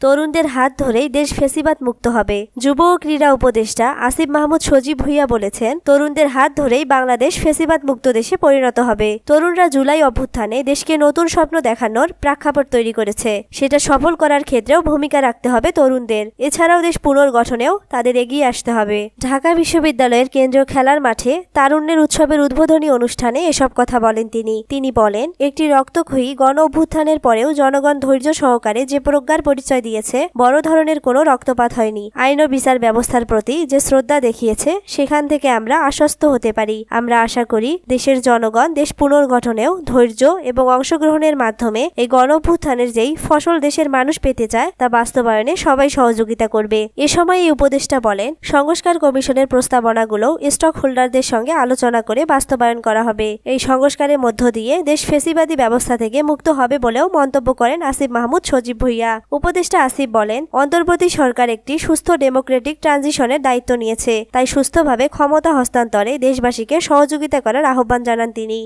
তরুণদের হাত ধরেই দেশ ফ্যাসিবাদ মুক্ত হবে। যুব ও ক্রীড়া উপদেষ্টা আসিফ মাহমুদ সজীব ভুঁইয়া বলেছেন, তরুণদের হাত ধরেই বাংলাদেশ ফ্যাসিবাদ মুক্ত দেশে পরিণত হবে। তরুণরা জুলাই অভ্যুত্থানে দেশকে নতুন স্বপ্ন দেখানোর প্রেক্ষাপট তৈরি করেছে। সেটা সফল করার ক্ষেত্রেও ভূমিকা রাখতে হবে তরুণদের। এছাড়াও দেশ পুনর্গঠনেও তাদের এগিয়ে আসতে হবে। ঢাকা বিশ্ববিদ্যালয়ের কেন্দ্রীয় খেলার মাঠে তারুণ্যের উৎসবের উদ্বোধনী অনুষ্ঠানে এসব কথা বলেন তিনি বলেন, একটি রক্তক্ষয়ী গণ অভ্যুত্থানের পরেও জনগণ ধৈর্য সহকারে যে প্রজ্ঞার পরিচয় দিয়েছে, বড় ধরনের কোনো রক্তপাত হয়নি। আইন ও বিচার ব্যবস্থার প্রতি যে শ্রদ্ধা দেখিয়েছে, সেখান থেকে আমরা আশ্বস্ত হতে পারি। আমরা আশা করি দেশের জনগণ দেশ পুনর্গঠনেও ধৈর্য এবং অংশগ্রহণের মাধ্যমে এই গণ অভ্যুত্থানের যেই ফসল দেশের মানুষ পেতে চায় তা বাস্তবায়নে সবাই সহযোগিতা করবে। এ সময় এই উপদেষ্টা বলেন, সংস্কার কমিশনের প্রস্তাবনাগুলো স্টক হোল্ডারদের সঙ্গে আলোচনা করে বাস্তবায়ন করা হবে। এই সংস্কারের মধ্য দিয়ে দেশ ফ্যাসিবাদী ব্যবস্থা থেকে মুক্ত হবে বলেও মন্তব্য করেন আসিফ মাহমুদ সজীব ভুঁইয়া। উপদেষ্টা আসিফ বলেন, অন্তর্বর্তী সরকার একটি সুস্থ ডেমোক্রেটিক ট্রানজিশনের দায়িত্ব নিয়েছে, তাই সুস্থভাবে ক্ষমতা হস্তান্তরে দেশবাসীকে সহযোগিতা করার আহ্বান জানান তিনি।